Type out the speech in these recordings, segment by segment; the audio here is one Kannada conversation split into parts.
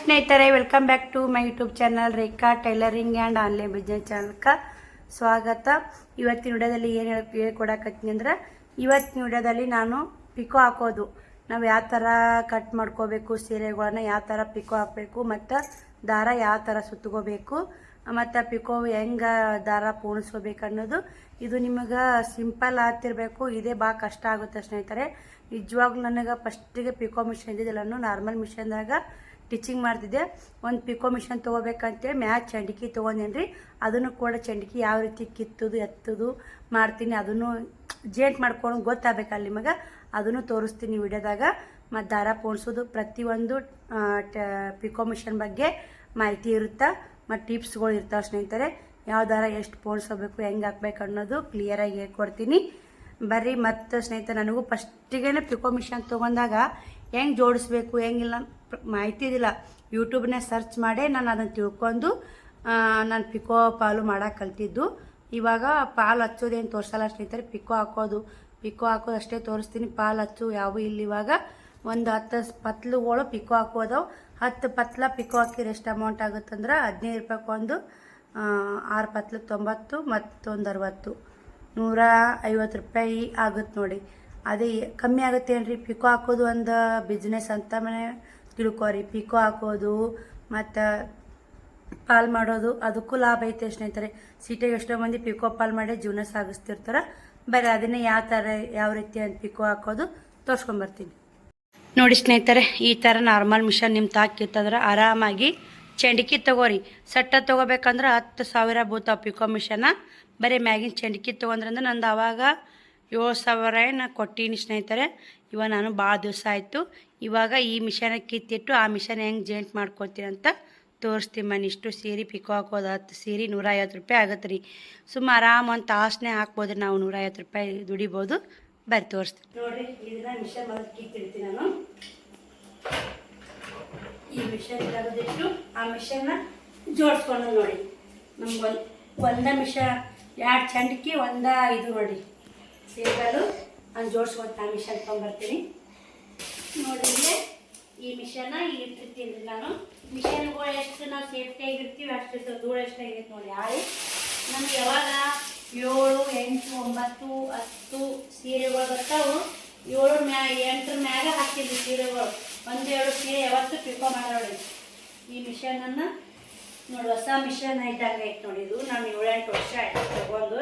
ಸ್ನೇಹಿತರೆ welcome back to my YouTube channel Rekha tailoring and online business ಚಾನಲ್ಗೆ ಸ್ವಾಗತ. ಇವತ್ತಿನ ವಿಡಿಯೋದಲ್ಲಿ ಏನು ಹೇಳ್ಕೊಡಕತ್ತೀನಿ ಅಂದ್ರೆ, ಇವತ್ತಿನ ವಿಡಿಯೋದಲ್ಲಿ ನಾನು ಪಿಕೋ ಹಾಕೋದು, ನಾವು ಯಾವ ಥರ ಕಟ್ ಮಾಡ್ಕೋಬೇಕು, ಸೀರೆಗಳನ್ನ ಯಾವ ಥರ ಪಿಕೋ ಹಾಕಬೇಕು, ಮತ್ತು ದಾರ ಯಾವ ಥರ ಸುತ್ತಕೋಬೇಕು, ಮತ್ತು ಪಿಕೋ ಹೆಂಗೆ ದಾರ ಪೂಣಿಸ್ಕೋಬೇಕು ಅನ್ನೋದು. ಇದು ನಿಮಗೆ ಸಿಂಪಲ್ ಆಗ್ತಿರ್ಬೇಕು, ಇದೇ ಭಾಳ ಕಷ್ಟ ಆಗುತ್ತೆ ಸ್ನೇಹಿತರೆ. ನಿಜವಾಗ್ಲೂ ನನಗೆ ಫಸ್ಟಿಗೆ ಪಿಕೋ ಮಿಷನ್ ಇದ್ದಿದ್ದಿಲ್ಲ, ನಾರ್ಮಲ್ ಮಿಷನ್ದಾಗ ಸ್ಟಿಚಿಂಗ್ ಮಾಡ್ತಿದ್ದೆ. ಒಂದು ಪಿಕೋ ಮಿಷನ್ ತೊಗೋಬೇಕಂತೇಳಿ ಮ್ಯಾಚ್ ಚಂಡಿಕಿ ತೊಗೊಂಡೇನಿ ರೀ. ಅದನ್ನು ಕೂಡ ಚಂಡಿಕಿ ಯಾವ ರೀತಿ ಕಿತ್ತುದು ಎತ್ತುದು ಮಾಡ್ತೀನಿ, ಅದನ್ನು ಜೇಂಟ್ ಮಾಡ್ಕೊಂಡು ಗೊತ್ತಾಗಬೇಕಲ್ಲ ನಿಮಗೆ, ಅದನ್ನು ತೋರಿಸ್ತೀನಿ ವಿಡಿಯೋದಾಗ. ಮತ್ತು ದಾರ ಪೋಣಿಸೋದು ಪ್ರತಿಯೊಂದು ಪಿಕೋ ಮಿಷನ್ ಬಗ್ಗೆ ಮಾಹಿತಿ ಇರುತ್ತೆ, ಮತ್ತು ಟಿಪ್ಸ್ಗಳು ಇರ್ತಾವೆ ಸ್ನೇಹಿತರೆ. ಯಾವ ದಾರ ಎಷ್ಟು ಪೋಣಿಸ್ಕೋಬೇಕು, ಹೆಂಗೆ ಹಾಕ್ಬೇಕು ಅನ್ನೋದು ಕ್ಲಿಯರಾಗಿ ಹೇಳ್ಕೊಡ್ತೀನಿ ಬರ್ರಿ. ಮತ್ತು ಸ್ನೇಹಿತರೆ, ನನಗೂ ಫಸ್ಟಿಗೆ ಪಿಕೋ ಮಿಷನ್ ತೊಗೊಂಡಾಗ ಹೆಂಗೆ ಜೋಡಿಸ್ಬೇಕು ಹೆಂಗಿಲ್ಲ ಮಾಹಿತಿ ಇದ್ದಿಲ್ಲ. ಯೂಟ್ಯೂಬ್ನ ಸರ್ಚ್ ಮಾಡಿ ನಾನು ಅದನ್ನು ತಿಳ್ಕೊಂಡು ನಾನು ಪಿಕೋ ಪಾಲು ಮಾಡೋಕೆ ಕಲ್ತಿದ್ದು. ಇವಾಗ ಪಾಲು ಹಚ್ಚೋದೇನು ತೋರಿಸಲ್ಲ ಸ್ನೇಹಿತರೆ, ಪಿಕೋ ಹಾಕೋದು ಅಷ್ಟೇ ತೋರಿಸ್ತೀನಿ. ಪಾಲು ಹಚ್ಚು ಯಾವ ಇಲ್ಲಿ. ಇವಾಗ ಒಂದು 10 ಪತ್ಲುಗಳು ಪಿಕೋ ಹಾಕೋದವು. 10 ಪತ್ಲ ಪಿಕೋ ಹಾಕಿದ್ರೆ ಎಷ್ಟು ಅಮೌಂಟ್ ಆಗುತ್ತಂದ್ರೆ 15 ರೂಪಾಯಿಗೆ ಒಂದು 6 ಪತ್ಲಕ್ಕೆ 90, ಮತ್ತೊಂದು 60, 150 ರೂಪಾಯಿ ಆಗುತ್ತೆ ನೋಡಿ. ಅದೇ ಕಮ್ಮಿ ಆಗುತ್ತೆ ಏನ್ರಿ. ಪಿಕೋ ಹಾಕೋದು ಒಂದು ಬಿಸ್ನೆಸ್ ಅಂತ ಮನೆ ತಿಳ್ಕೊರಿ. ಪಿಕೋ ಹಾಕೋದು ಮತ್ತು ಪಾಲ್ ಮಾಡೋದು ಅದಕ್ಕೂ ಲಾಭ ಐತೆ ಸ್ನೇಹಿತರೆ. ಸಿಟಿಗೆ ಎಷ್ಟೋ ಮಂದಿ ಪಿಕೋ ಪಾಲ್ ಮಾಡಿ ಜೀವನ ಸಾಗಿಸ್ತಿರ್ತಾರೆ. ಬರೀ ಅದನ್ನೇ ಯಾವ ರೀತಿ ಅಂತ ಪಿಕೋ ಹಾಕೋದು ತೋರಿಸ್ಕೊಂಬರ್ತೀನಿ ನೋಡಿ ಸ್ನೇಹಿತರೆ. ಈ ಥರ ನಾರ್ಮಲ್ ಮಿಷನ್ ನಿಮ್ಮ ತಾಕಿತ್ತಂದ್ರೆ ಆರಾಮಾಗಿ ಚಂಡಿಕಿ ತೊಗೋರಿ. ಸಟ್ಟ ತೊಗೋಬೇಕಂದ್ರೆ 10,000 ಬೀಳ್ತಾವೆ ಪಿಕೋ ಮಿಷನ್ನ. ಬರೀ ಮ್ಯಾಗಿನ ಚಂಡಿಕಿ ತೊಗೊಂಡ್ರಂದ್ರೆ ನಂದು ಆವಾಗ 7,000 ಏನು ಕೊಟ್ಟೀನಿ ಸ್ನೇಹಿತರೆ. ಇವಾಗ ನಾನು ಭಾಳ ದಿವಸ ಆಯಿತು. ಇವಾಗ ಈ ಮಿಷನ್ ಕಿತ್ತಿಟ್ಟು ಆ ಮಿಷನ್ ಹೆಂಗೆ ಜೇಂಟ್ ಮಾಡ್ಕೊತೀನಿ ಅಂತ ತೋರಿಸ್ತೀನಿ. ಮನೆ ಇಷ್ಟು ಸೀರೆ ಪಿಕೋ ಹಾಕೋದು 10 ಸೀರೆ 150 ರೂಪಾಯಿ ಆಗುತ್ತೆ ರೀ. ಸುಮ್ಮ ಆರಾಮ ಒಂದು ತಾಸನೇ ಹಾಕ್ಬೋದು, ನಾವು 150 ರೂಪಾಯಿ ದುಡಿಬೋದು. ಬರ್ರಿ ತೋರಿಸ್ತೀನಿ ನೋಡಿರಿ. ಇದನ್ನ ಮಿಷನ್ ಮೊದಲು ಕಿತ್ತಿಡ್ತೀನಿ ನಾನು. ಈ ಮಿಷನ್ ತೆಗೆದಿಟ್ಟು ಆ ಮಿಷನ್ನ ಜೋಡಿಸ್ಕೊಂಡು ನೋಡಿ. ನಮ್ಗೆ ಒಂದ ಮಿಷನ್ 2 ಚಂಡಿಕಿ ಇದು ನೋಡಿ ಸಿಂಪಲು ನಾನು ಜೋಡಿಸ್ಕೊಂಡು ನಾನು ಮಿಷನ್ ತೊಗೊಂಬರ್ತೀನಿ ನೋಡಿ. ಇಲ್ಲೇ ಈ ಮಿಷನ್ನ ಇಲ್ಲಿ ಇಟ್ಟಿರ್ತೀನಿ ರೀ ನಾನು. ಮಿಷನ್ಗಳು ಎಷ್ಟು ನಾವು ಸೇಫ್ಟಿಯಾಗಿರ್ತೀವಿ ಅಷ್ಟು ಧೂಳು ಎಷ್ಟು ಆಗೈತೆ ನೋಡಿ. ನಮ್ಗೆ ಯಾವಾಗ 7, 8, 9, 10 ಸೀರೆಗಳು ಬರ್ತಾವೆ. 7, 8 ಮ್ಯಾಗ ಹಾಕ್ತೀವಿ ಸೀರೆಗಳು. 1-2 ಸೀರೆ ಯಾವತ್ತು ಪಿಕೋ ಮಾಡೋಳಿ. ಈ ಮಿಷನನ್ನು ನೋಡಿ, ಹೊಸ ಮಿಷನ್ ಇದ್ದಾಗ ಐತೆ ನೋಡಿ. ಇದು ನಾನು 7-8 ವರ್ಷ ಆಯ್ತು ತಗೊಂಡು.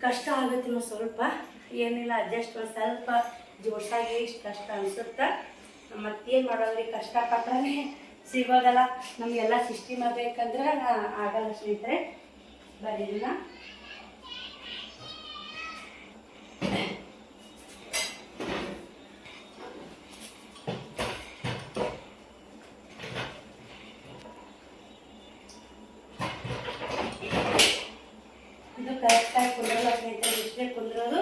ಕಷ್ಟ ಆಗುತ್ತೆ ನಾವು ಸ್ವಲ್ಪ, ಏನಿಲ್ಲ ಅಡ್ಜಸ್ಟ್ ಒಂದು ಸ್ವಲ್ಪ ಜೋಡ್ಸಾಗಿ ಇಷ್ಟು ಕಷ್ಟ ಅನಿಸುತ್ತೆ. ಮತ್ತೇನು ಮಾಡೋದ್ರಿ, ಕಷ್ಟಪಟ್ಟರೆ ಸಿಗೋದಲ್ಲ. ನಮಗೆಲ್ಲ ಸಿಸ್ಟಮ್ ಆಗಬೇಕಂದ್ರೆ ಆಗಲ್ಲ ಸ್ನೇಹಿತರೆ. ಬರೀ ಇದನ್ನ ಇದು ಕರೆಕ್ಟಾಗಿ ಕುಂದ್ರಲ್ಲ ಸ್ನೇಹಿತರೆ. ಇಷ್ಟೇ ಕುಂದ್ರೋದು,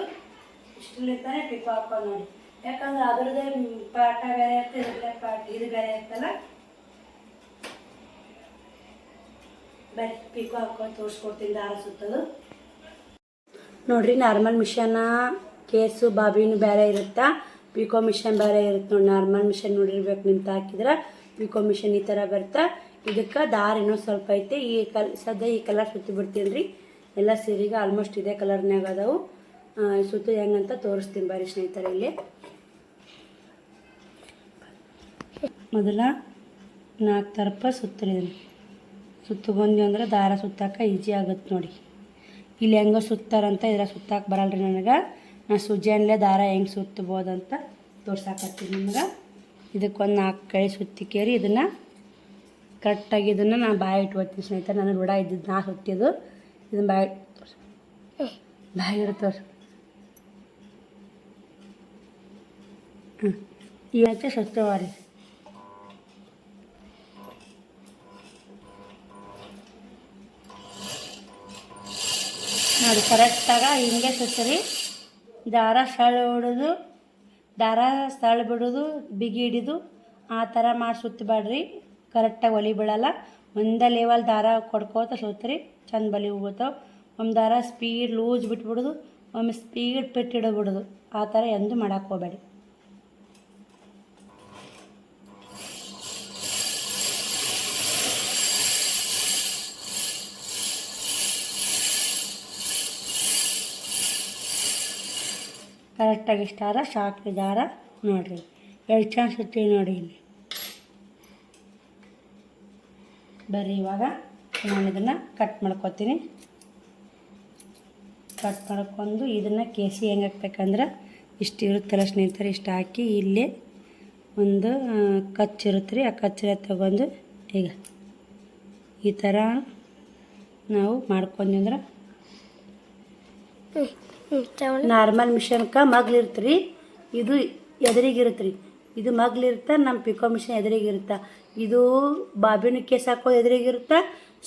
ಇಷ್ಟಲಿಂತಾನೆ ಪಿಕೋ ಹಾಕೋದು ನೋಡಿ. ಯಾಕಂದ್ರೆ ಅದ್ರದ್ದೇ ಪಾಠ ಬೇರೆ ಇರ್ತದೆ, ಇದು ಬೇರೆ ಇರ್ತಲ್ಲ. ಬರೀ ಪಿಕೋ ಹಾಕೊಂಡು ತೋರಿಸ್ಕೊಡ್ತೀನಿ ದಾರ ಸುತ್ತೋದು ನೋಡ್ರಿ. ನಾರ್ಮಲ್ ಮಿಷನ್ನ ಕೇಸು ಬಾಬಿನೂ ಬೇರೆ ಇರುತ್ತೆ, ಪಿಕೋ ಮಿಷನ್ ಬೇರೆ ಇರುತ್ತೆ ನೋಡಿ. ನಾರ್ಮಲ್ ಮಿಷನ್ ನೋಡಿರ್ಬೇಕು ನಿಮ್ಗೆ ಹಾಕಿದ್ರೆ. ಪಿಕೋ ಮಿಷನ್ ಈ ಥರ ಬರ್ತಾ. ಇದಕ್ಕೆ ದಾರ ಇನ್ನೊಂದು ಸ್ವಲ್ಪ ಐತೆ. ಸದ್ಯ ಈ ಕಲರ್ ಸುತ್ತಿ ಬಿಡ್ತೀನಿ ರೀ. ಎಲ್ಲ ಸೀರೆಗೆ ಆಲ್ಮೋಸ್ಟ್ ಇದೇ ಕಲರ್ನಾಗ ಅದಾವು. ಸುತ್ತು ಹೆಂಗಂತ ತೋರಿಸ್ತೀನಿ ಬರ್ರಿ ಸ್ನೇಹಿತರೆ. ಇಲ್ಲಿ ಮೊದಲ 4 ತರಪ ಸುತ್ತಲಿದ್ದೀನಿ. ಸುತ್ತಗೊಂಡು ಅಂದ್ರೆ ದಾರ ಸುತ್ತಾಕ ಈಜಿ ಆಗುತ್ತೆ ನೋಡಿ. ಇಲ್ಲಿ ಹೆಂಗೆ ಸುತ್ತಾರಂತ ಇದ್ರ ಸುತ್ತಾಕ ಬರಲ್ರಿ ನನಗೆ. ನಾನು ಸುಜ್ಜಾನಲ್ಲೇ ದಾರ ಹೆಂಗೆ ಸುತ್ತಬೋದಂತ ತೋರ್ಸಾಕತ್ತೀನಿ ನಿಮ್ಗೆ. ಇದಕ್ಕೊಂದು 4 ಕೈ ಸುತ್ತಿಕೇರಿ ಇದನ್ನು ಕರೆಕ್ಟಾಗಿ ಇದನ್ನು ನಾನು ಬಾಯಿ ಇಟ್ಕೊತೀನಿ ಸ್ನೇಹಿತರೆ. ನನಗೆ ರೂಢ ಇದ್ದಿದ್ದು ನಾ ಸುತ್ತಿದ್ದು. ಇದನ್ನು ಬಾಯಿ ಇರುತ್ತೆ ಇವತ್ತೆ ಸುತ್ತವಾರಿ. ನೋಡಿ ಕರೆಕ್ಟಾಗ ಹಿಂಗೆ ಸುತ್ತರಿ. ದಾರ ಸಳ ಬಿಡೋದು ಬಿಗಿ ಹಿಡಿದು ಆ ಥರ ಮಾಡಿ ಸುತ್ತಬೇಡ್ರಿ. ಕರೆಕ್ಟಾಗಿ ಒಲಿ ಬೀಳಲ್ಲ. ಒಂದೇ ಲೆವೆಲ್ ದಾರ ಕೊಡ್ಕೋತ ಸುತ್ತರಿ, ಚಂದ ಬಲಿ ಹೋಗ್ತಾವೆ. ಒಂದು ದಾರ ಸ್ಪೀಡ್ ಲೂಸ್ ಬಿಟ್ಬಿಡೋದು, ಒಮ್ಮೆ ಸ್ಪೀಡ್ ಬಿಟ್ಟಿಡಬಿಡೋದು. ಆ ಥರ ಎಂದೂ ಮಾಡೋಕ್ಕೆ ಹೋಗಬೇಡಿ. ಕರೆಕ್ಟಾಗಿ ಇಷ್ಟ ಆರ ಸಾಕು ದಾರ ನೋಡಿರಿ ಎಷ್ಟು ಚೆನ್ನಾಗಿ ಸುತ್ತೀವಿ ನೋಡಿ ಇಲ್ಲಿ. ಬರ್ರಿ ಇವಾಗ ನಾನು ಇದನ್ನು ಕಟ್ ಮಾಡ್ಕೊತೀನಿ. ಕಟ್ ಮಾಡ್ಕೊಂಡು ಇದನ್ನು ಕೇಸಿ ಹೆಂಗೆ ಹಾಕ್ಬೇಕಂದ್ರೆ ಇಷ್ಟು ಇರುತ್ತಲ್ಲ ಸ್ನೇಹಿತರೆ, ಇಷ್ಟು ಹಾಕಿ ಇಲ್ಲೇ ಒಂದು ಕಚ್ಚಿರುತ್ತೆ ರೀ, ಆ ಕಚ್ಚರ ತಗೊಂಡು ಈಗ ಈ ಥರ ನಾವು ಮಾಡ್ಕೊಂಡ್ವಿ ಅಂದ್ರೆ ನಾರ್ಮಲ್ ಮಿಷನ್ಗೆ ಮಗ್ಲಿರುತ್ತೆ ರೀ, ಇದು ಎದುರಿಗಿರುತ್ತೆ ರೀ. ಇದು ಮಗ್ಲಿರುತ್ತೆ, ನಮ್ಮ ಪಿಕೋ ಮಿಷನ್ ಎದುರಿಗಿರುತ್ತೆ. ಇದು ಬಾಬಿನ ಕೇಸ್ ಹಾಕೋದು ಎದುರಿಗಿರುತ್ತೆ,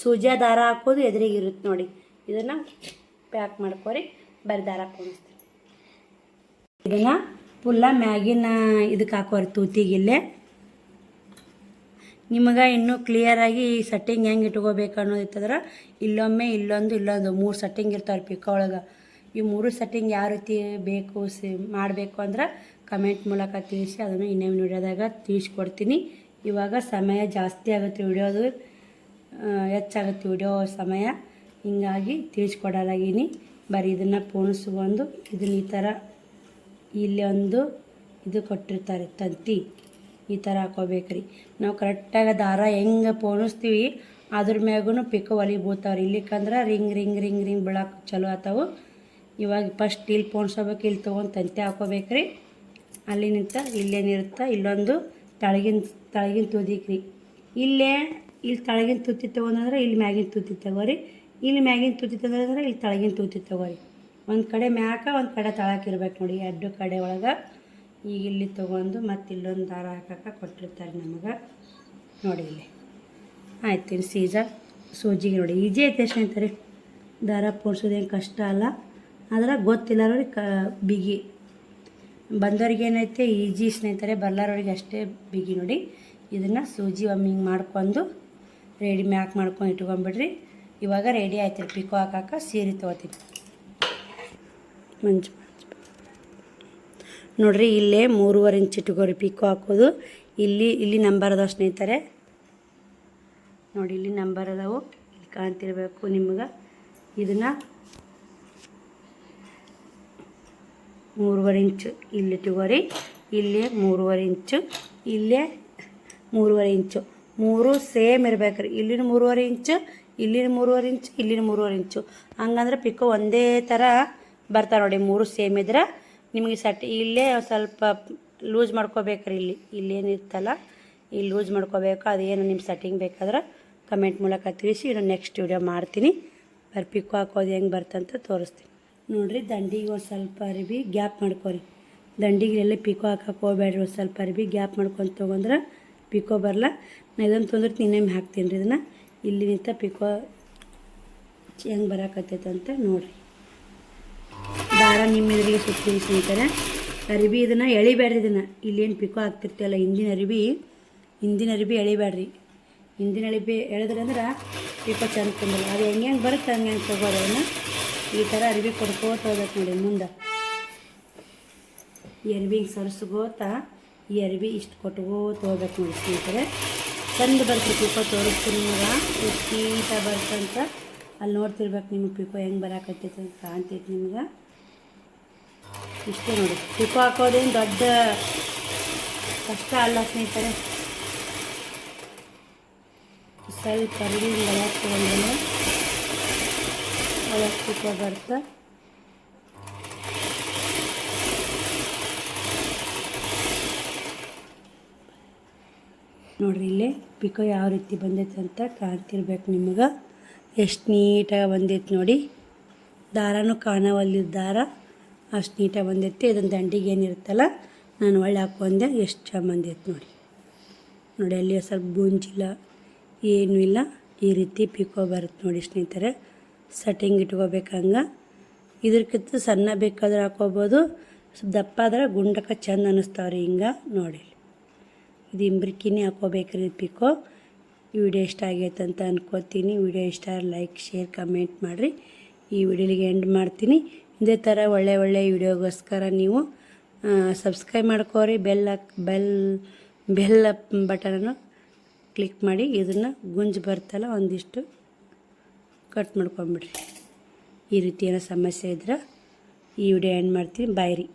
ಸೂಜಿ ದಾರ ಹಾಕೋದು ಎದುರಿಗಿರುತ್ತೆ ನೋಡಿ. ಇದನ್ನು ಪ್ಯಾಕ್ ಮಾಡ್ಕೊರಿ, ಬರೀ ದಾರ ಪೋಣಿಸ್ತೀವಿ. ಇದನ್ನು ಫುಲ್ಲ ಮ್ಯಾಗಿನ ಇದಕ್ಕೆ ಹಾಕೋರಿ ತೂತಿಗಿಲ್ಲೇ. ನಿಮಗೆ ಇನ್ನೂ ಕ್ಲಿಯರಾಗಿ ಈ ಸೆಟ್ಟಿಂಗ್ ಹೆಂಗೆ ಇಟ್ಕೋಬೇಕು ಅನ್ನೋದಿತ್ತಂದ್ರೆ ಇಲ್ಲೊಮ್ಮೆ ಇಲ್ಲೊಂದು 3 ಸೆಟ್ಟಿಂಗ್ ಇರ್ತಾವೆ ಪಿಕೋ ಒಳಗೆ. ಈ 3 ಸೆಟ್ಟಿಂಗ್ ಯಾವ ರೀತಿ ಬೇಕು ಮಾಡಬೇಕು ಅಂದ್ರೆ ಕಮೆಂಟ್ ಮೂಲಕ ತಿಳಿಸಿ, ಅದನ್ನು ಇನ್ನೊಂದು ವಿಡಿಯೋದಾಗ ತಿಳಿಸ್ಕೊಡ್ತೀನಿ. ಇವಾಗ ಸಮಯ ಜಾಸ್ತಿ ಆಗುತ್ತೆ, ವಿಡಿಯೋದು ಹೆಚ್ಚಾಗುತ್ತೆ ವಿಡಿಯೋ ಸಮಯ, ಹೀಗಾಗಿ ತಿಳಿಸ್ಕೊಡಲಾಗೀನಿ. ಬರೀ ಇದನ್ನು ಪೋಣಿಸ್ಕೊಂಡು ಇದನ್ನ ಈ ಥರ ಇಲ್ಲಿ ಒಂದು ಇದು ಕೊಟ್ಟಿರ್ತಾರೆ ತಂತಿ, ಈ ಥರ ಹಾಕೋಬೇಕ್ರಿ. ನಾವು ಕರೆಕ್ಟಾಗಿ ದಾರ ಹೆಂಗೆ ಪೋಣಿಸ್ತೀವಿ ಅದ್ರ ಮ್ಯಾಗೂ ಪಿಕೋ ಒಲಿ ಬೀಳ್ತಾವ್ರಿ. ಇಲ್ಲಿಕಂದ್ರೆ ರಿಂಗ್ ರಿಂಗ್ ರಿಂಗ್ ರಿಂಗ್ ಬೀಳಕ್ಕೆ ಚಲೋ ಆತಾವು. ಇವಾಗ ಫಸ್ಟ್ ಇಲ್ಲಿ ಪೋಣಿಸ್ಕೋಬೇಕು, ಇಲ್ಲಿ ತೊಗೊಂಡು ತಂತಿ ಹಾಕೋಬೇಕ್ರಿ. ಅಲ್ಲಿ ನಿಂತ ಇಲ್ಲೇನಿರುತ್ತೆ, ಇಲ್ಲೊಂದು ತಳಗಿನ ತುದಿಕ್ರಿ. ಇಲ್ಲಿ ತಳಗಿನ ತುತ್ತಿ ತೊಗೊಂಡ್ರೆ ಇಲ್ಲಿ ಮ್ಯಾಗಿನ ತುತ್ತಿ ತಗೋರಿ, ಇಲ್ಲಿ ಮ್ಯಾಗಿನ ತುತ್ತಿ ತೊಗೊಂಡ್ರೆ ಇಲ್ಲಿ ತಳಗಿನ ತುತ್ತಿ ತಗೋರಿ. ಒಂದು ಕಡೆ ಮ್ಯಾಕ ಒಂದು ಕಡೆ ತಳಕಿರ್ಬೇಕು ನೋಡಿ, 2 ಕಡೆ ಒಳಗೆ. ಈಗ ಇಲ್ಲಿ ತೊಗೊಂಡು ಮತ್ತು ಇಲ್ಲೊಂದು ದಾರ ಹಾಕಕ್ಕೆ ಕೊಟ್ಟಿರ್ತಾರೆ ನಮಗೆ ನೋಡಿ. ಇಲ್ಲಿ ಆಯ್ತು, ಇನ್ನು ಸೂಜಿಗೆ ನೋಡಿ ಈಜಿ ಐತೆ ಸ್ನೇಹಿತರೆ. ದಾರ ಪೋಣಿಸೋದೇನು ಕಷ್ಟ ಅಲ್ಲ, ಆದ್ರೆ ಗೊತ್ತಿಲ್ಲ ನೋಡಿ ಬಿಗಿ ಬಂದವ್ರಿಗೆ ಏನೈತೆ ಈಜಿ ಸ್ನೇಹಿತರೆ, ಬರ್ಲಾರವ್ರಿಗೆ ಅಷ್ಟೇ ಬಿಗಿ ನೋಡಿ. ಇದನ್ನು ಸೂಜಿ ಒಮ್ಮೆ ಹಿಂಗೆ ಮಾಡ್ಕೊಂಡು ರೆಡಿ ಮ್ಯಾಕ್ ಮಾಡ್ಕೊಂಡು ಇಟ್ಕೊಂಡ್ಬಿಡ್ರಿ. ಇವಾಗ ರೆಡಿ ಆಯ್ತು ಪಿಕೋ ಹಾಕಕ್ಕೆ ಸೀರೆ ತೊಗೋತೀನಿ. ಮಂಚು ನೋಡಿರಿ, ಇಲ್ಲೇ 3.5 ಇಂಚ್ ಇಟ್ಕೋರಿ ಪಿಕೋ ಹಾಕೋದು. ಇಲ್ಲಿ ನಂಬರ್ ಅದಾವೆ ಸ್ನೇಹಿತರೆ ನೋಡಿ, ಇಲ್ಲಿ ನಂಬರ್ ಅದಾವು, ಇಲ್ಲಿ ಕಾಣ್ತಿರ್ಬೇಕು ನಿಮ್ಗೆ. ಇದನ್ನು 3.5 ಇಂಚು ಇಲ್ಲಿ ಇಟ್ಕೋರಿ, ಇಲ್ಲೇ 3.5 ಇಂಚು, ಇಲ್ಲೇ 3.5 ಇಂಚು, 3 ಸೇಮ್ ಇರ್ಬೇಕು ರೀ. ಇಲ್ಲಿನ 3.5 ಇಂಚು, ಇಲ್ಲಿನ 3.5 ಇಂಚು, ಇಲ್ಲಿನ 3.5 ಇಂಚು. ಹಂಗಂದ್ರೆ ಪಿಕೋ ಒಂದೇ ಥರ ಬರ್ತಾವೆ ನೋಡಿ. 3 ಸೇಮ್ ಇದ್ರೆ ನಿಮಗೆ ಇಲ್ಲೇ ಸ್ವಲ್ಪ ಲೂಸ್ ಮಾಡ್ಕೋಬೇಕ್ರಿ. ಇಲ್ಲೇನಿರ್ತಲ್ಲ ಇಲ್ಲಿ ಲೂಸ್ ಮಾಡ್ಕೋಬೇಕು. ಅದೇನು ನಿಮ್ಮ ಸೆಟ್ಟಿಂಗ್ ಬೇಕಾದ್ರೆ ಕಮೆಂಟ್ ಮೂಲಕ ತಿಳಿಸಿ, ಇನ್ನು ನೆಕ್ಸ್ಟ್ ವಿಡಿಯೋ ಮಾಡ್ತೀನಿ. ಬರೀ ಪಿಕೋ ಹಾಕೋದು ಹೆಂಗೆ ಬರ್ತಂತ ತೋರಿಸ್ತೀನಿ ನೋಡಿರಿ. ದಂಡಿಗೆ ಒಂದು ಸ್ವಲ್ಪ ಅರಿವಿ ಗ್ಯಾಪ್ ಮಾಡ್ಕೊರಿ. ದಂಡಿಗೆ ಎಲ್ಲ ಪಿಕೋ ಹಾಕಕ್ಕೆ ಹೋಗ್ಬೇಡ್ರಿ, ಒಂದು ಸ್ವಲ್ಪ ಅರಿವಿ ಗ್ಯಾಪ್ ಮಾಡ್ಕೊಂಡು ತೊಗೊಂಡ್ರೆ ಪಿಕೋ ಬರಲ್ಲ. ನಾನು ಇದನ್ನು ತೊಂದ್ರೆ ಇನ್ನೊಮ್ಮೆ ಹಾಕ್ತೀನಿ ರೀ. ಇದನ್ನು ಇಲ್ಲಿ ನಿಂತ ಪಿಕೋ ಹೆಂಗೆ ಬರೋಕತ್ತೈತೆ ಅಂತ ನೋಡಿರಿ. ದಾರ ನಿಮ್ಮ ಎದುರಿಗೆ ಸುತ್ತೀನಿ ಸ್ನೇಹಿತರೆ. ಅರಿವಿ ಇದನ್ನು ಎಳಿಬೇಡ್ರಿ. ಇದನ್ನು ಇಲ್ಲೇನು ಪಿಕೋ ಹಾಕ್ತಿರ್ತೀವಲ್ಲ ಹಿಂದಿನ ಅರಿವಿ ಎಳಿಬೇಡ್ರಿ. ಹಿಂದಿನ ಅರಿವಿ ಎಳೆದ್ರೆ ಅಂದ್ರೆ ಪಿಕೋ ಚೆಂದ ತುಂಬಿಲ್ಲ. ಅದು ಹೆಂಗೆ ಬರುತ್ತೆ ಹಂಗೆ ತೊಗೋರಿ. ಅದನ್ನು ಈ ಥರ ಅರಿವಿ ಕೊಡ್ಕೋತ ಹೋಗ್ಬೇಕು ನೋಡಿ. ಮುಂದೆ ಈ ಅರಿವಿ ಹಿಂಗೆ ಸರಿಸ್ಕೋತಾ ಈ ಅರಿವಿ ಇಷ್ಟು ಕೊಟ್ಕೋತ ಹೋಗ್ಬೇಕು ನೋಡಿ ಸ್ನೇಹಿತರೆ. ಚಂದ ಬರ್ತದೆ ಪಿಕೋ. ತೋರಿಸ್ತೀನಿ ನಿಮಗೆ ಎಷ್ಟು ನೀಟಾಗಿ ಬರ್ತಂತ. ಅಲ್ಲಿ ನೋಡ್ತಿರ್ಬೇಕು ನಿಮಗೆ ಪಿಕೋ ಹೆಂಗೆ ಬರಾಕತ್ತೈತೆ ಅಂತ ಕಾಣ್ತೈತೆ ನಿಮ್ಗೆ. ಇಷ್ಟೇ ನೋಡಿ, ಪಿಕೋ ಹಾಕೋದೇನು ದೊಡ್ಡ ಕಷ್ಟ ಅಲ್ಲ ಸ್ನೇಹಿತರೆ. ಸ್ವಲ್ಪ ಅರಿವಿ ಒಳಗೆ ತೊಗೊಂಡ್ರೆ ಒಳಗೆ ಪಿಕೋ ಬರುತ್ತೆ. ನೋಡಿರಿ ಇಲ್ಲೇ ಪಿಕೋ ಯಾವ ರೀತಿ ಬಂದೈತೆ ಅಂತ ಕಾಣ್ತಿರ್ಬೇಕು ನಿಮಗೆ. ಎಷ್ಟು ನೀಟಾಗಿ ಬಂದೈತೆ ನೋಡಿ. ದಾರನೂ ಕಾಣವಲ್ಲಿದ್ದ ದಾರ ಅಷ್ಟು ನೀಟಾಗಿ ಬಂದೈತೆ. ಇದನ್ನು ದಂಡಿಗೆ ಏನಿರುತ್ತಲ್ಲ ನಾನು ಒಳ್ಳೆ ಹಾಕೊಂಡೆ, ಎಷ್ಟು ಚೆನ್ನಾಗಿ ಬಂದೈತೆ ನೋಡಿ. ಅಲ್ಲಿ ಸ್ವಲ್ಪ ಗುಂಜಿಲ್ಲ ಏನೂ ಇಲ್ಲ, ಈ ರೀತಿ ಪಿಕೋ ಬರುತ್ತೆ ನೋಡಿ ಸ್ನೇಹಿತರೆ. ಸೆಟ್ಟಿಂಗ್ ಇಟ್ಕೋಬೇಕು ಹಂಗೆ. ಇದ್ರಕ್ಕಿಂತ ಸಣ್ಣ ಬೇಕಾದ್ರೆ ಹಾಕೋಬೋದು, ದಪ್ಪ ಆದ್ರೆ ಗುಂಡಕ್ಕೆ ಚೆಂದ ಅನ್ನಿಸ್ತಾವ್ರಿ ಹಿಂಗೆ ನೋಡಿ. ಇದು ಇಂಬ್ರಿಕಿನೇ ಹಾಕೋಬೇಕ್ರಿ ಪಿಕೋ. ಈ ವಿಡಿಯೋ ಇಷ್ಟ ಆಗೈತೆ ಅಂತ ಅನ್ಕೋತೀನಿ. ವಿಡಿಯೋ ಇಷ್ಟ ಲೈಕ್ ಶೇರ್ ಕಮೆಂಟ್ ಮಾಡಿರಿ. ಈ ವಿಡಿಯೋಲಿಗೆ ಎಂಡ್ ಮಾಡ್ತೀನಿ. ಇದೇ ಥರ ಒಳ್ಳೆ ವಿಡಿಯೋಗೋಸ್ಕರ ನೀವು ಸಬ್ಸ್ಕ್ರೈಬ್ ಮಾಡ್ಕೋರಿ. ಬೆಲ್ ಬಟನನ್ನು ಕ್ಲಿಕ್ ಮಾಡಿ. ಇದನ್ನು ಗುಂಜು ಬರ್ತಲ್ಲ ಒಂದಿಷ್ಟು ಕಟ್ ಮಾಡ್ಕೊಂಬಿಡ್ರಿ. ಈ ರೀತಿ ಏನೋ ಸಮಸ್ಯೆ ಇದ್ರೆ ಈ ವಿಡಿಯೋ ಎಂಡ್ ಮಾಡ್ತೀನಿ. ಬಾಯ್ ರೀ.